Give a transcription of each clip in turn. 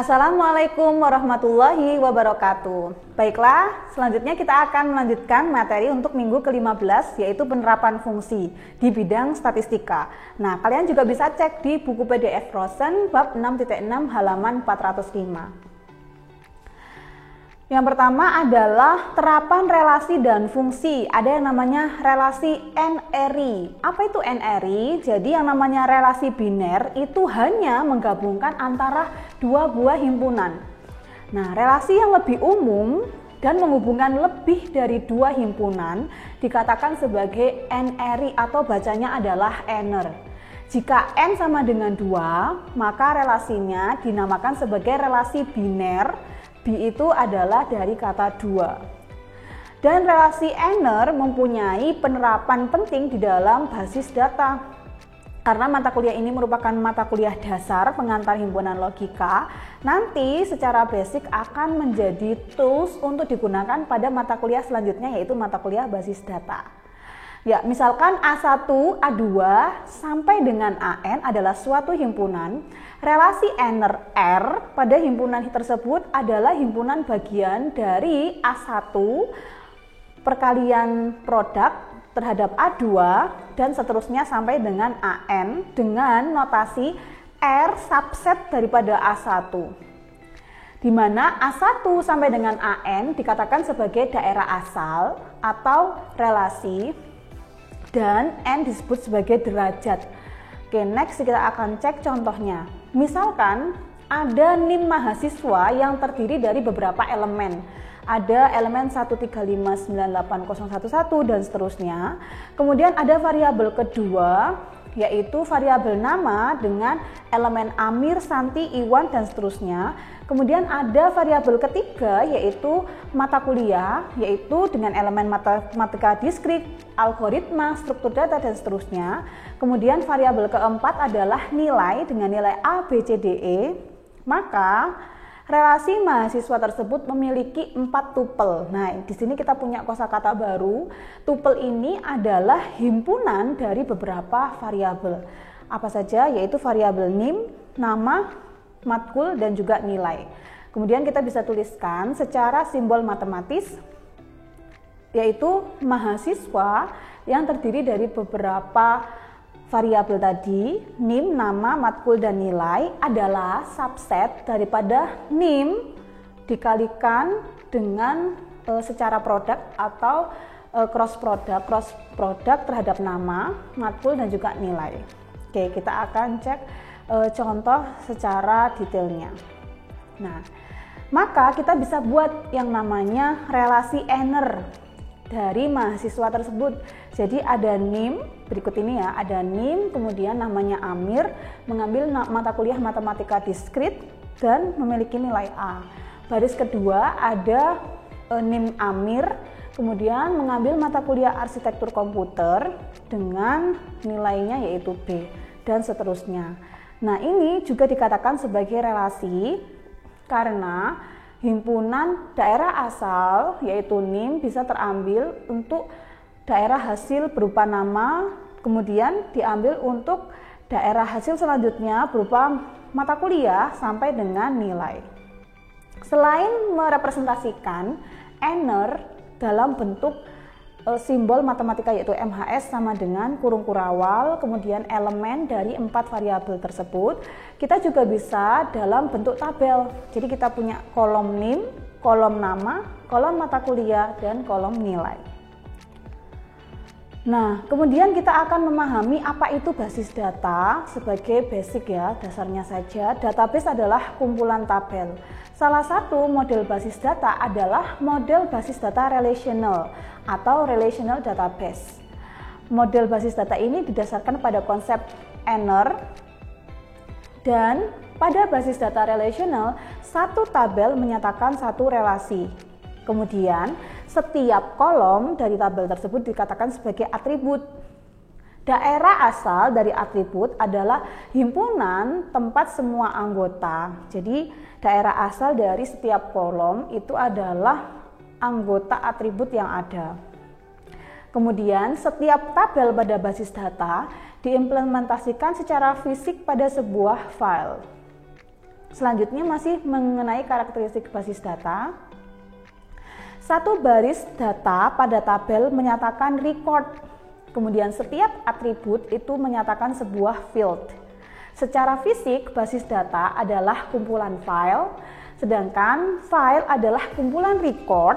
Assalamualaikum warahmatullahi wabarakatuh. Baiklah, selanjutnya kita akan melanjutkan materi untuk minggu ke-15, yaitu penerapan fungsi di bidang statistika. Nah, kalian juga bisa cek di buku PDF Frozen bab 6.6 halaman 405. Yang pertama adalah terapan relasi dan fungsi. Ada yang namanya relasi NRI. Apa itu NRI? Jadi yang namanya relasi biner itu hanya menggabungkan antara dua buah himpunan. Nah, relasi yang lebih umum dan menghubungkan lebih dari dua himpunan dikatakan sebagai NRI atau bacanya adalah NR. Jika N sama dengan 2, maka relasinya dinamakan sebagai relasi biner. B itu adalah dari kata 2. Dan relasi NR mempunyai penerapan penting di dalam basis data. Karena mata kuliah ini merupakan mata kuliah dasar pengantar himpunan logika, nanti secara basic akan menjadi tools untuk digunakan pada mata kuliah selanjutnya, yaitu mata kuliah basis data. Ya, misalkan A1, A2 sampai dengan AN adalah suatu himpunan, relasi NR pada himpunan tersebut adalah himpunan bagian dari A1 perkalian produk terhadap A2 dan seterusnya sampai dengan AN dengan notasi R subset daripada A1. Di mana A1 sampai dengan AN dikatakan sebagai daerah asal atau relasi dan N disebut sebagai derajat. Oke, next kita akan cek contohnya. Misalkan ada NIM mahasiswa yang terdiri dari beberapa elemen. Ada elemen 135980111 dan seterusnya. Kemudian ada variabel kedua, yaitu variabel nama dengan elemen Amir, Santi, Iwan dan seterusnya. Kemudian ada variabel ketiga, yaitu mata kuliah, yaitu dengan elemen matematika diskrit, algoritma, struktur data dan seterusnya. Kemudian variabel keempat adalah nilai dengan nilai A, B, C, D, E. Maka relasi mahasiswa tersebut memiliki 4 tupel. Nah, di sini kita punya kosakata baru. Tupel ini adalah himpunan dari beberapa variabel. Apa saja? Yaitu variabel NIM, nama, matkul, dan juga nilai. Kemudian kita bisa tuliskan secara simbol matematis, yaitu mahasiswa yang terdiri dari beberapa variabel tadi, NIM, nama, matkul, dan nilai adalah subset daripada NIM dikalikan dengan secara produk atau cross product terhadap nama, matkul, dan juga nilai. Oke, kita akan cek contoh secara detailnya. Nah, maka kita bisa buat yang namanya relasi NR dari mahasiswa tersebut. Jadi ada NIM, berikut ini ya, ada NIM, kemudian namanya Amir, mengambil mata kuliah matematika diskrit dan memiliki nilai A. Baris kedua ada NIM Amir, kemudian mengambil mata kuliah arsitektur komputer dengan nilainya yaitu B dan seterusnya. Nah, ini juga dikatakan sebagai relasi karena himpunan daerah asal yaitu NIM bisa terambil untuk daerah hasil berupa nama, kemudian diambil untuk daerah hasil selanjutnya berupa mata kuliah sampai dengan nilai. Selain merepresentasikan NR dalam bentuk simbol matematika yaitu MHS sama dengan kurung kurawal, kemudian elemen dari 4 variabel tersebut, kita juga bisa dalam bentuk tabel. Jadi kita punya kolom NIM, kolom nama, kolom mata kuliah, dan kolom nilai. Nah, kemudian kita akan memahami apa itu basis data sebagai basic ya, dasarnya saja. Database adalah kumpulan tabel. Salah satu model basis data adalah model basis data relational atau relational database. Model basis data ini didasarkan pada konsep NR dan pada basis data relational, satu tabel menyatakan satu relasi. Kemudian, setiap kolom dari tabel tersebut dikatakan sebagai atribut. Daerah asal dari atribut adalah himpunan tempat semua anggota. Jadi, daerah asal dari setiap kolom itu adalah anggota atribut yang ada. Kemudian, setiap tabel pada basis data diimplementasikan secara fisik pada sebuah file. Selanjutnya masih mengenai karakteristik basis data. Satu baris data pada tabel menyatakan record. Kemudian setiap atribut itu menyatakan sebuah field. Secara fisik, basis data adalah kumpulan file, sedangkan file adalah kumpulan record,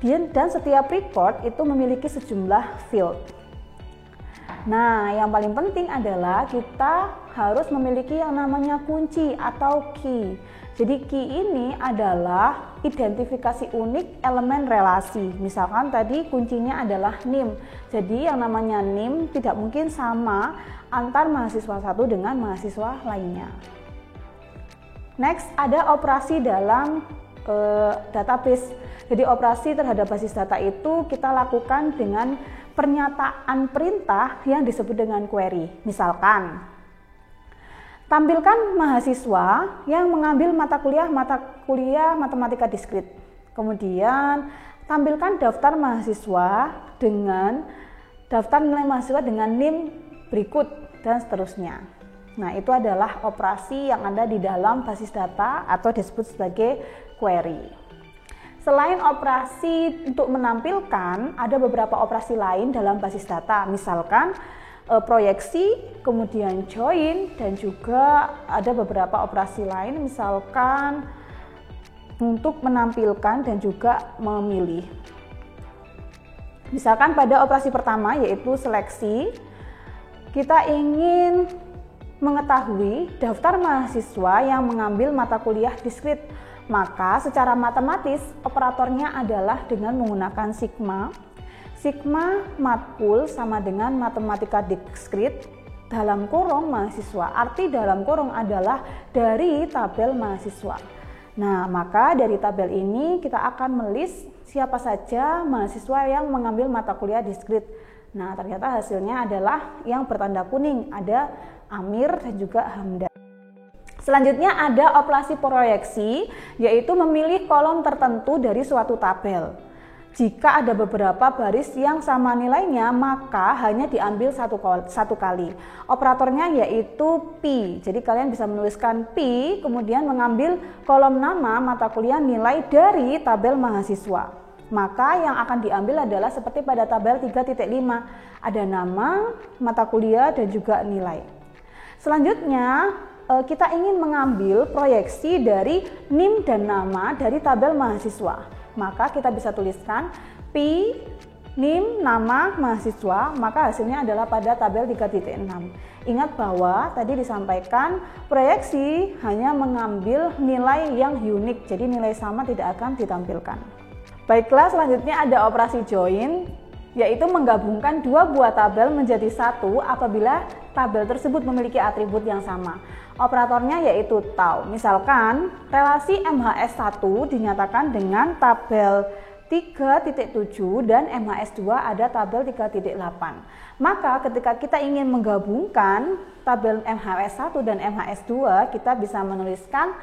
dan setiap record itu memiliki sejumlah field. Nah, yang paling penting adalah kita harus memiliki yang namanya kunci atau key. Jadi key ini adalah identifikasi unik elemen relasi. Misalkan tadi kuncinya adalah NIM. Jadi yang namanya NIM tidak mungkin sama antar mahasiswa satu dengan mahasiswa lainnya. Next, ada operasi dalam database. Jadi operasi terhadap basis data itu kita lakukan dengan pernyataan perintah yang disebut dengan query. Misalkan, tampilkan mahasiswa yang mengambil mata kuliah matematika diskrit. Kemudian, tampilkan daftar mahasiswa dengan daftar nilai mahasiswa dengan NIM berikut dan seterusnya. Nah, itu adalah operasi yang ada di dalam basis data atau disebut sebagai query. Selain operasi untuk menampilkan, ada beberapa operasi lain dalam basis data. Misalkan proyeksi, kemudian join, dan juga ada beberapa operasi lain, misalkan untuk menampilkan dan juga memilih. Misalkan pada operasi pertama yaitu seleksi, kita ingin mengetahui daftar mahasiswa yang mengambil mata kuliah diskrit. Maka secara matematis operatornya adalah dengan menggunakan sigma. Sigma matkul sama dengan matematika diskrit dalam kurung mahasiswa. Arti dalam kurung adalah dari tabel mahasiswa. Nah, maka dari tabel ini kita akan melist siapa saja mahasiswa yang mengambil mata kuliah diskrit. Nah, ternyata hasilnya adalah yang bertanda kuning, ada Amir dan juga Hamdan. Selanjutnya ada operasi proyeksi, yaitu memilih kolom tertentu dari suatu tabel. Jika ada beberapa baris yang sama nilainya, maka hanya diambil satu kali. Operatornya yaitu P. Jadi kalian bisa menuliskan P, kemudian mengambil kolom nama mata kuliah nilai dari tabel mahasiswa. Maka yang akan diambil adalah seperti pada tabel 3.5, ada nama, mata kuliah, dan juga nilai. Selanjutnya, kita ingin mengambil proyeksi dari NIM dan nama dari tabel mahasiswa. Maka kita bisa tuliskan P, NIM, nama, mahasiswa, maka hasilnya adalah pada tabel 3.6. Ingat bahwa tadi disampaikan proyeksi hanya mengambil nilai yang unik, jadi nilai sama tidak akan ditampilkan. Baiklah, selanjutnya ada operasi join, yaitu menggabungkan dua buah tabel menjadi satu apabila tabel tersebut memiliki atribut yang sama. Operatornya yaitu tau. Misalkan relasi MHS1 dinyatakan dengan tabel 3.7 dan MHS2 ada tabel 3.8. Maka ketika kita ingin menggabungkan tabel MHS1 dan MHS2, kita bisa menuliskan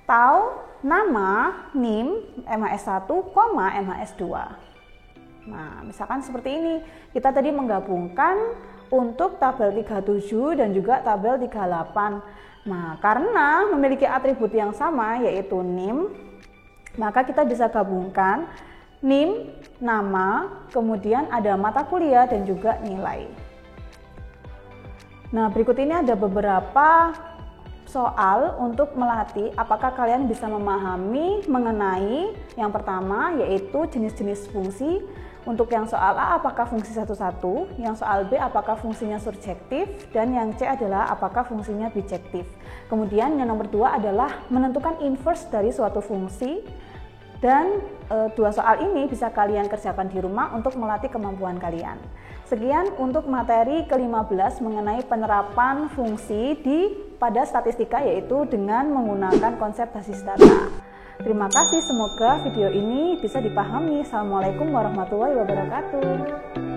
tau nama NIM MHS1, MHS2. Nah, misalkan seperti ini, kita tadi menggabungkan untuk tabel 37 dan juga tabel 38. Nah, karena memiliki atribut yang sama yaitu NIM, maka kita bisa gabungkan NIM, nama, kemudian ada mata kuliah dan juga nilai. Nah, berikut ini ada beberapa soal untuk melatih apakah kalian bisa memahami mengenai yang pertama yaitu jenis-jenis fungsi. Untuk yang soal A apakah fungsi satu-satu, yang soal B apakah fungsinya surjektif, dan yang C adalah apakah fungsinya bijektif. Kemudian yang nomor 2 adalah menentukan inverse dari suatu fungsi, dan dua soal ini bisa kalian kerjakan di rumah untuk melatih kemampuan kalian. Sekian untuk materi ke-15 mengenai penerapan fungsi pada statistika, yaitu dengan menggunakan konsep basis data. Terima kasih, semoga video ini bisa dipahami. Assalamualaikum warahmatullahi wabarakatuh.